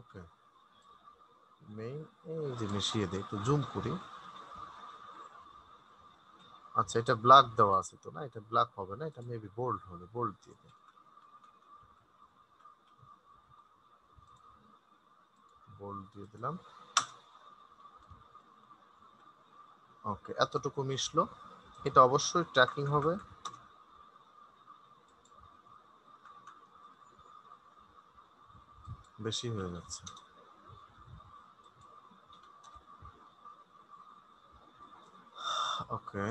ওকে, মেইন এই যে মিশিয়ে দিই, একটু জুম করি। আচ্ছা, এটা ব্ল্যাক দেওয়া আছে তো, না এটা ব্ল্যাক হবে না, এটা মেবি বোল্ড হবে, বোল্ড দিয়ে দিই, বোল্ড দিয়ে দিলাম। ওকে, এতটুকু মিশলো, এটা অবশ্যই ট্র্যাকিং হবে। বেশি হয়ে যাচ্ছে। ওকে,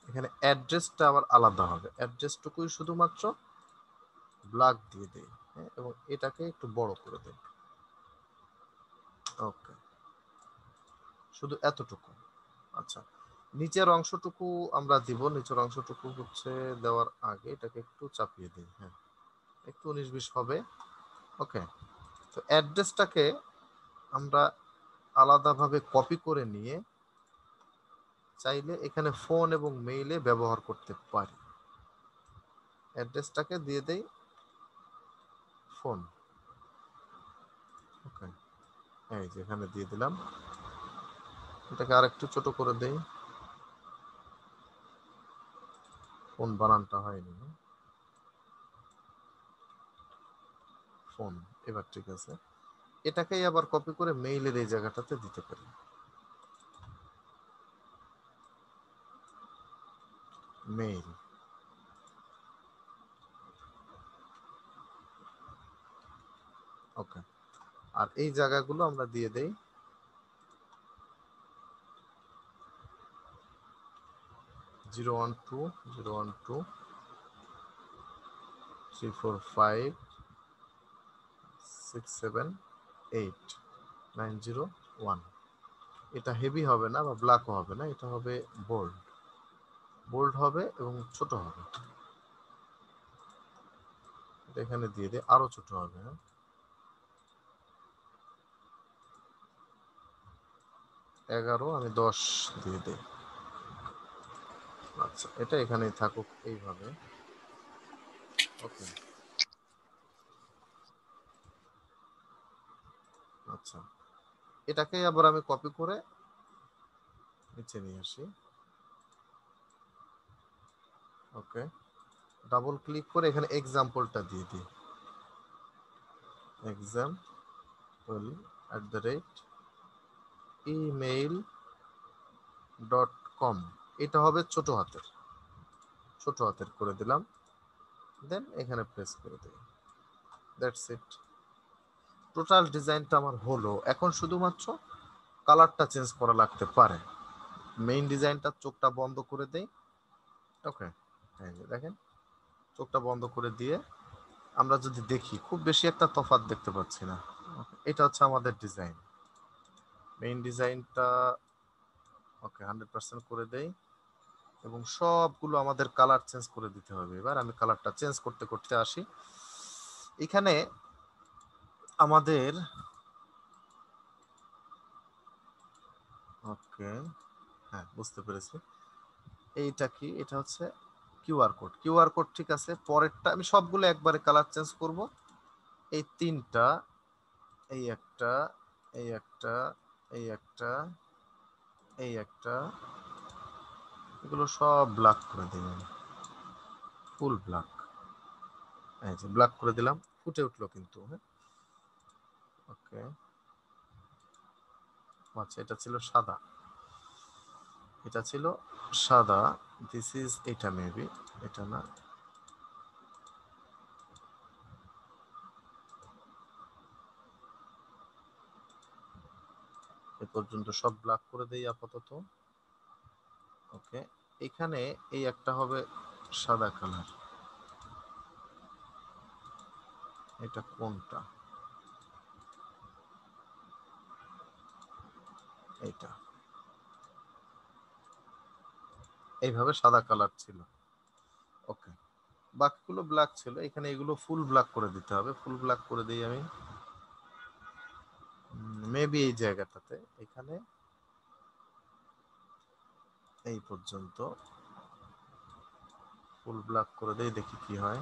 এখানে অ্যাড্রেসটা আবার আলাদা হবে, অ্যাড্রেসটুকুই শুধুমাত্র ব্ল্যাক দিয়ে দেই, হ্যাঁ, এবং এটাকে একটু বড় করে দেই। ওকে, শুধু এতটুকু। আচ্ছা, নিচের অংশটুকু আমরা দিব, নিচের অংশটুকু হচ্ছে দেওয়ার আগে এটাকে একটু চাপিয়ে দিই, হ্যাঁ একটু 19-20 হবে। ওকে, তো অ্যাড্রেসটাকে আমরা আলাদাভাবে কপি করে নিয়ে চাইলে এখানে ফোন এবং মেইলে ব্যবহার করতে পারি। অ্যাড্রেসটাকে দিয়ে দেই ফোন। ওকে, এই যে এখানে দিয়ে দিলাম, এটাকে আরেকটু ছোট করে দেই, ফোন বানানটা হয়নি, ফোন, এবার ঠিক আছে। এটাকেই আবার কপি করে মেইলের এই জায়গাটাতে দিতে পারি, মেইল। ওকে, আর এই জায়গাগুলো আমরা দিয়ে দেই 012 012 345 678 901। এটা হেভি হবে না বা ব্ল্যাকও হবে না, এটা হবে বোল্ড, বোল্ড হবে এবং ছোট হবে। এটা এখানে দিয়ে দিই, আরো ছোট হবে, হ্যাঁ 11, আমি 10 দিয়ে দিই। আচ্ছা, এটা এখানেই থাকুক এইভাবে। ওকে, আচ্ছা, এটাকেই আবার আমি কপি করে নিচে নিয়ে আসি। ওকে, ডাবল ক্লিক করে এখানে এক্সাম্পলটা দিয়ে দিই, example@email.com। এটা হবে ছোট হাতের, ছোট হাতের করে দিলাম, দেন এখানে প্রেস করে দিই, দ্যাটস ইট। টোটাল ডিজাইনটা আমার হলো। এখন শুধুমাত্র কালারটা চেঞ্জ করা লাগতে পারে। মেইন ডিজাইনটা চোখটা বন্ধ করে দেই। ওকে, এই যে দেখেন, চোখটা বন্ধ করে দিয়ে আমরা যদি দেখি খুব বেশি একটা তফাৎ দেখতে পাচ্ছি না। এটা হচ্ছে আমাদের ডিজাইন, মেইন ডিজাইনটা। ওকে, 100% করে দেই এবং সবগুলো আমাদের কালার চেঞ্জ করে দিতে হবে। এবার আমি কালারটা চেঞ্জ করতে করতে আসি। এখানে আমাদের ওকে, হ্যাঁ বুঝতে পেরেছি। এইটা কি, এটা হচ্ছে কিউআর কোড, কিউআর কোড ঠিক আছে। পরেরটা আমি সবগুলো একবারে কালার চেঞ্জ করব। এই তিনটা, এই একটা, এই একটা, এই একটা, এই একটা, এগুলো সব ব্ল্যাক করে দিলাম, ফুল ব্ল্যাক। এই যে ব্ল্যাক করে দিলাম, ফুটে উঠলো কিন্তু, হ্যাঁ ওকে। আচ্ছা, এটা ছিল সাদা, এটা ছিল সাদা, দিস ইজ, এটা মেবি, এটা না, এ পর্যন্ত সব ব্ল্যাক করে দেই আপাতত। ওকে, এখানে এই একটা হবে সাদা কালার, এটা কোনটা, এইটা এইভাবে সাদা কালার ছিল। ওকে, বাকিগুলো ব্ল্যাক ছিল, এখানে এগুলো ফুল ব্ল্যাক করে দিতে হবে। ফুল ব্ল্যাক করে দিই আমি, মেবি এই জায়গাটাতে, এখানে এই পর্যন্ত ফুল ব্ল্যাক করে দেই, দেখি কি হয়।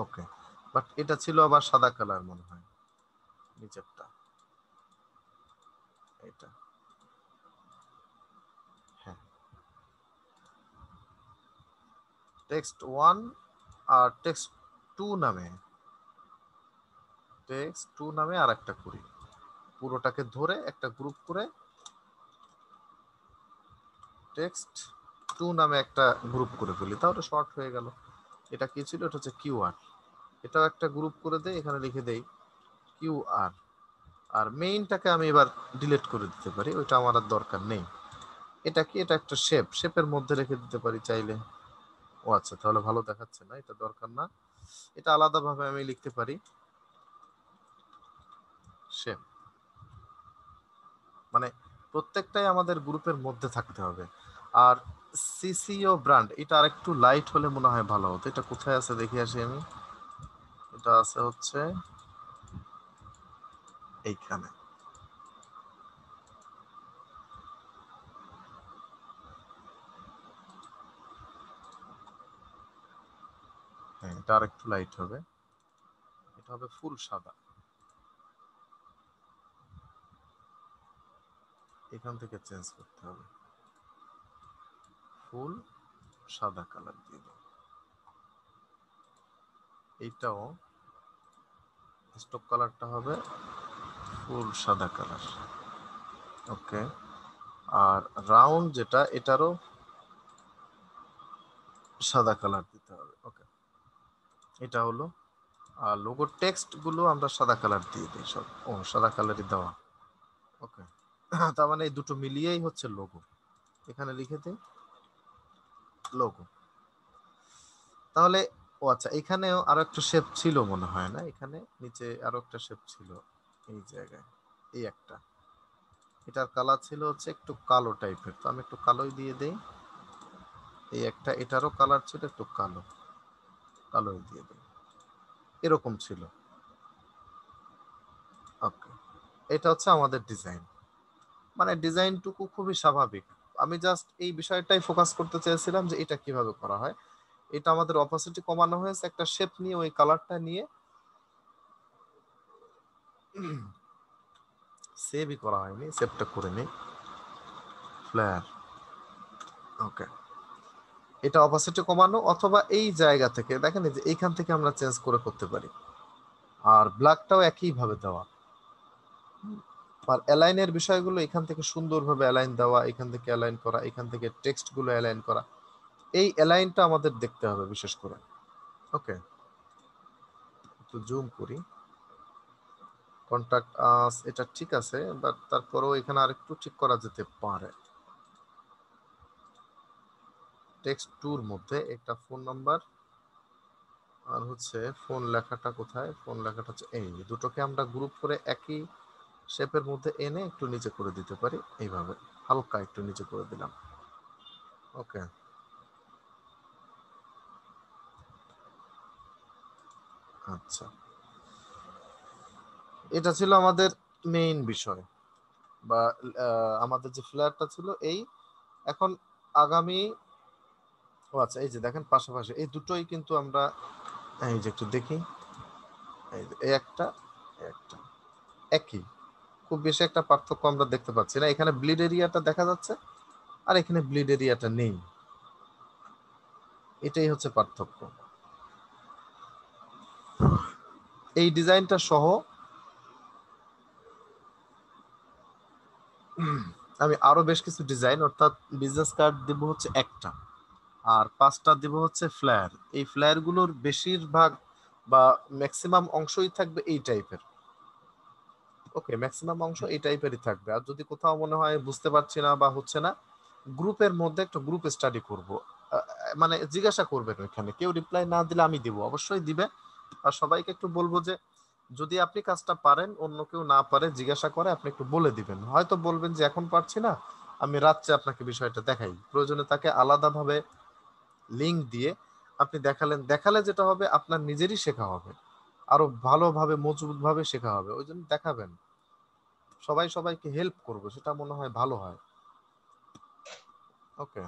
ওকে, বাট এটা ছিল আবার সাদা কালার মনে হয় নিচেরটা, এটা হ্যাঁ। টেক্সট 1 আর টেক্সট 2 নামে, টেক্সট 2 নামে আর একটা করি, পুরোটাকে ধরে একটা গ্রুপ করে টেক্সট 2 নামে একটা গ্রুপ করে ফেলি, তাহলে শর্ট হয়ে গেল। এটা কি ছিল? এটা হচ্ছে কিউআর। এটাও একটা গ্রুপ করে দেই, এখানে লিখে দেই কিউআর। আর মেইনটাকে আমি এবার ডিলিট করে দিতে পারি, ওইটা আমার আর দরকার নেই। এটা কি? এটা একটা শেপ, শেপের মধ্যে রেখে দিতে পারি চাইলে। ও আচ্ছা, তাহলে ভালো দেখাচ্ছে না, এটা দরকার না। এটা আলাদাভাবে আমি লিখতে পারি শেপ, মানে প্রত্যেকটাই আমাদের গ্রুপের মধ্যে থাকতে হবে। আর সিসিও ব্র্যান্ড, এটা আরেকটু লাইট হলে মনে হয় ভালো হতো। এটা কোথায় আছে দেখে আসি আমি। এটা আছে হচ্ছে এইখানে। হ্যাঁ, এটা আরেকটু লাইট হবে, এটা হবে ফুল সাদা। এখান থেকে চেঞ্জ করতে হবে, ফুল সাদা কালার দিয়ে দাও। এইটাও স্টক কালারটা হবে ফুল সাদা কালার। ওকে, আর রাউন্ড যেটা, এটারও সাদা কালার দিতে হবে। ওকে, এটা হলো। আর লোগো টেক্সট গুলো আমরা সাদা কালার দিয়ে দিই সব। ও, সাদা কালারই দেওয়া। ওকে, তার মানে এই দুটো মিলিয়েই হচ্ছে লোগো। এখানে লিখে দিই লোগো। তাহলে ও আচ্ছা, এখানেও আরো একটা শেপ ছিল মনে হয় না? এখানে নিচে আরো একটা শেপ ছিল এই জায়গায়, এই একটা। এটার কালার ছিল হচ্ছে একটু কালো টাইপের, তো আমি একটু কালোই দিয়ে দেই। এই একটা, এটারও কালার ছিল একটু কালো, কালোই দিয়ে দেই। এরকম ছিল। ওকে, এটা হচ্ছে আমাদের ডিজাইন। মানে ডিজাইনটুকু খুবই স্বাভাবিক। আমি জাস্ট এই বিষয়টাই ফোকাস করতে চেয়েছিলাম যে এটা কিভাবে করা হয়। এটা আমাদের অপাসিটি কমানো হয়েছে, একটা শেপ নিয়ে ওই কালারটা নিয়ে সেভই করা হয়নি, সেভটা করে নিই, ফ্ল্যার। ওকে, এটা অপাসিটি কমানো, অথবা এই জায়গা থেকে দেখেন যে এইখান থেকে আমরা চেঞ্জ করে করতে পারি। আর ব্ল্যাকটাও একই ভাবে দেওয়া। আর অ্যালাইনের বিষয়গুলো এখান থেকে সুন্দরভাবে অ্যালাইন দেওয়া, এখান থেকে অ্যালাইন করা, এখান থেকে টেক্সট গুলো অ্যালাইন করা, এই অ্যালাইনটা আমাদের দেখতে হবে বিশেষ করে। ওকে, একটু জুম করি। কন্টাক্ট আস, এটা ঠিক আছে, বাট তারপরেও এখানে আরেকটু ঠিক করা যেতে পারে। টেক্সট টুর মধ্যে একটা ফোন নাম্বার, আর হচ্ছে ফোন লেখাটা কোথায়? ফোন লেখাটা হচ্ছে এই দুটোকে আমরা গ্রুপ করে একই শেপের মধ্যে এনে একটু নিচে করে দিতে পারি এইভাবে, হালকা একটু নিচে করে দিলাম। ওকে, আচ্ছা, এটা ছিল আমাদের মেইন বিষয়, বা আমাদের যে ফ্ল্যাটটা ছিল এই। এখন আগামী, ও আচ্ছা, এই যে দেখেন পাশাপাশি এই দুটোই কিন্তু আমরা, এই যে একটু দেখি, এই যে এই একটা, এই একটা একই, খুব বেশি একটা পার্থক্য আমরা দেখতে পাচ্ছি না। এখানে ব্লিড এরিয়াটা দেখা যাচ্ছে, আর এখানে ব্লিড এরিয়াটা নেই। এটাই হচ্ছে পার্থক্য। এই ডিজাইনটা সহ আমি আরো বেশ কিছু ডিজাইন, অর্থাৎ বিজনেস কার্ড দিব হচ্ছে একটা, আর 5টা দিব হচ্ছে ফ্লায়ার। এই ফ্লায়ার গুলোর বেশিরভাগ বা ম্যাক্সিমাম অংশই থাকবে এই টাইপের। ওকে, ম্যাক্সিমাম অংশ এই টাইপেরই থাকবে। আর যদি কোথাও মনে হয় বুঝতে পারছি না বা হচ্ছে না, গ্রুপের মধ্যে একটা গ্রুপ স্টাডি করব। মানে জিজ্ঞাসা করবেন ওইখানে, কেউ রিপ্লাই না দিলে আমি দিব, অবশ্যই দিবে। আর সবাইকে একটু বলবো যে যদি আপনি কাজটা পারেন, অন্য কেউ না পারে, জিজ্ঞাসা করে, আপনি একটু বলে দিবেন, হয়তো বলবেন যে এখন পারছি না, আমি রাত্রে আপনাকে বিষয়টা দেখাই। প্রয়োজনে তাকে আলাদাভাবে লিংক দিয়ে আপনি দেখালেন, দেখালে যেটা হবে আপনার নিজেরই শেখা হবে, আরো ভালোভাবে মজবুত ভাবে শেখা হবে। ওই জন্য দেখাবেন, সবাই সবাইকে হেল্প করবে, সেটা মনে হয় ভালো হয়। ওকে।